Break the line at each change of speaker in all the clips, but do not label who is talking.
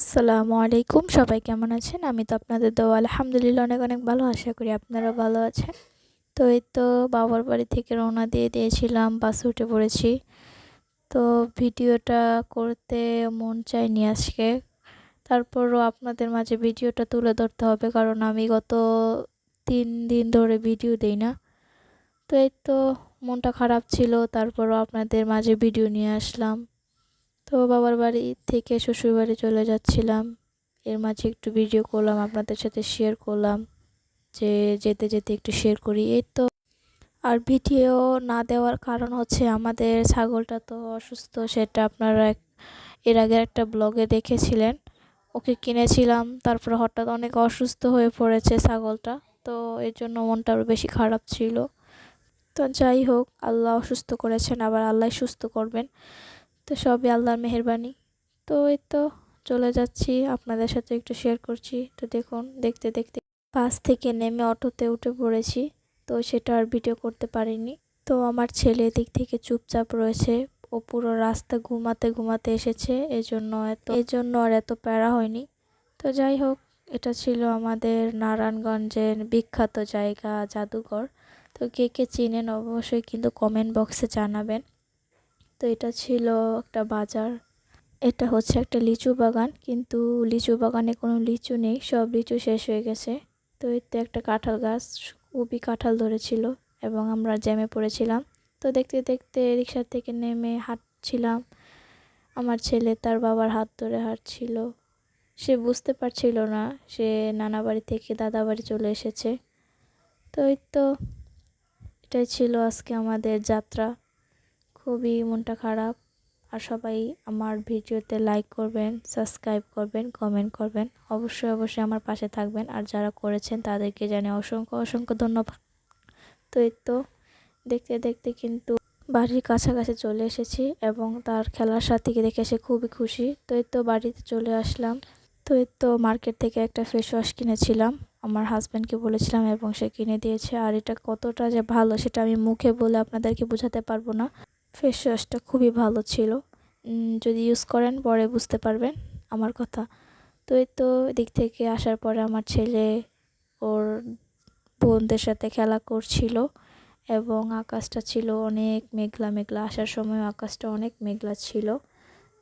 আসসালামু আলাইকুম, সবাই কেমন আছেন? আমি তো আপনাদের দোয়া আলহামদুলিল্লাহ অনেক অনেক ভালো, আশা করি আপনারাও ভালো আছেন। তো এই তো বাবার বাড়ি থেকে রওনা দিয়েছিলাম, বাসে উঠে পড়েছি। তো ভিডিওটা করতে মন চায়নি আজকে, তারপরও আপনাদের মাঝে ভিডিওটা তুলে ধরতে হবে, কারণ আমি গত 3 দিন ধরে ভিডিও দেই না। তো এই তো মনটা খারাপ ছিল, তারপরও আপনাদের মাঝে ভিডিও নিয়ে আসলাম। তো বাবার বাড়ি থেকে শ্বশুর বাড়ি চলে যাচ্ছিলাম, এর মাঝে একটু ভিডিও করলাম, আপনাদের সাথে শেয়ার করলাম যে যেতে যেতে একটু শেয়ার করি এই তো। আর ভিডিও না দেওয়ার কারণ হচ্ছে আমাদের ছাগলটা তো অসুস্থ, সেটা আপনারা এর আগে একটা ব্লগে দেখেছিলেন। ওকে কিনেছিলাম, তারপর হঠাৎ অনেক অসুস্থ হয়ে পড়েছে ছাগলটা। তো এর জন্য মনটা আরও বেশি খারাপ ছিল। তো যাই হোক, আল্লাহ অসুস্থ করেছেন, আবার আল্লাহ সুস্থ করবেন। তো সবই আল্লাহর মেহেরবানি। তো এই তো চলে যাচ্ছি, আপনাদের সাথে একটু শেয়ার করছি। তো দেখুন, দেখতে দেখতে বাস থেকে নেমে অটোতে উঠে পড়েছি। তো সেটা আর ভিডিও করতে পারিনি। তো আমার ছেলে দিক থেকে চুপচাপ রয়েছে, ও পুরো রাস্তা ঘুমাতে ঘুমাতে এসেছে, এজন্য আর এত প্যারা হয়নি। তো যাই হোক, এটা ছিল আমাদের নারায়ণগঞ্জের বিখ্যাত জায়গা জাদুঘর। তো কে কে চিনেন অবশ্যই কিন্তু কমেন্ট বক্সে জানাবেন। তো এটা ছিল একটা বাজার, এটা হচ্ছে একটা লিচু বাগান, কিন্তু লিচু বাগানে কোনো লিচু নেই, সব লিচু শেষ হয়ে গেছে। তো এতে একটা কাঁঠাল গাছ, খুবই কাঁঠাল ধরেছিল এবং আমরা জ্যামে পড়েছিলাম। তো দেখতে দেখতে রিক্সা থেকে নেমে হাঁটছিলাম, আমার ছেলে তার বাবার হাত ধরে হাঁটছিল। সে বুঝতে পারছিল না সে নানা বাড়ি থেকে দাদা বাড়ি চলে এসেছে। তো এই তো এটাই ছিল আজকে আমাদের যাত্রা, খুবই মনটা খারাপ। আর সবাই আমার ভিডিওতে লাইক করবেন, সাবস্ক্রাইব করবেন, কমেন্ট করবেন, অবশ্যই অবশ্যই আমার পাশে থাকবেন। আর যারা করেছেন তাদেরকে জানাই অসংখ্য অসংখ্য ধন্যবাদ। তো এই তো দেখতে দেখতে কিন্তু বাড়ির কাছাকাছি চলে এসেছি এবং তার খেলার সাথীকে দেখে সে খুবই খুশি। তো এই তো বাড়িতে চলে আসলাম। তো এই তো মার্কেট থেকে একটা ফেস ওয়াশ কিনেছিলাম, আমার হাজব্যান্ডকে বলেছিলাম এবং সে কিনে দিয়েছে। আর এটা কতটা যে ভালো সেটা আমি মুখে বলে আপনাদেরকে বোঝাতে পারবো না। ফেস ওয়াশটা খুবই ভালো ছিল, যদি ইউজ করেন পরে বুঝতে পারবেন আমার কথা। তো এই তো এদিক থেকে আসার পরে আমার ছেলে ওর বোনদের সাথে খেলা করছিল এবং আকাশটা ছিল অনেক মেঘলা মেঘলা, আসার সময় আকাশটা অনেক মেঘলা ছিল।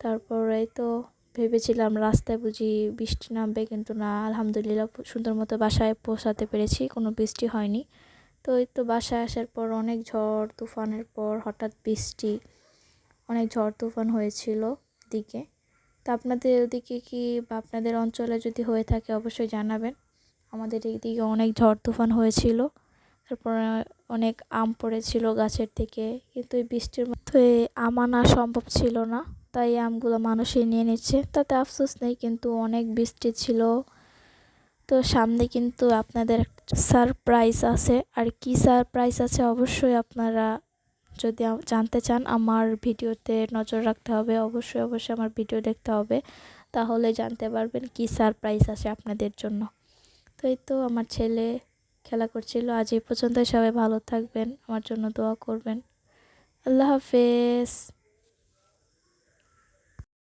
তারপরে তো ভেবেছিলাম রাস্তায় বুঝি বৃষ্টি নামবে, কিন্তু না, আলহামদুলিল্লাহ সুন্দর মতো বাসায় পৌঁছাতে পেরেছি, কোনো বৃষ্টি হয়নি। তো এই তো বাসায় আসার পর অনেক ঝড় তুফানের পর হঠাৎ বৃষ্টি, অনেক ঝড় তুফান হয়েছিল এদিকে। তো আপনাদের ওদিকে কি বা আপনাদের অঞ্চলে যদি হয়ে থাকে অবশ্যই জানাবেন। আমাদের এইদিকে অনেক ঝড় তুফান হয়েছিল, তারপর অনেক আম পড়েছিল গাছের থেকে, কিন্তু এই বৃষ্টির মধ্যে আম আনা সম্ভব ছিল না, তাই আমগুলো মানুষই নিয়ে নিচ্ছে, তাতে আফসোস নেই, কিন্তু অনেক বৃষ্টি ছিল। তো সামনে কিন্তু আপনাদের সারপ্রাইজ আছে, আর কি সারপ্রাইজ আছে অবশ্যই আপনারা যদি জানতে চান আমার ভিডিওতে নজর রাখতে হবে, অবশ্যই অবশ্যই আমার ভিডিও দেখতে হবে, তাহলে জানতে পারবেন কি সারপ্রাইজ আছে আপনাদের জন্য। তো এই তো আমার ছেলে খেলা করছিল। আজ এই পর্যন্ত, সবাই ভালো থাকবেন, আমার জন্য দোয়া করবেন। আল্লাহ হাফেজ।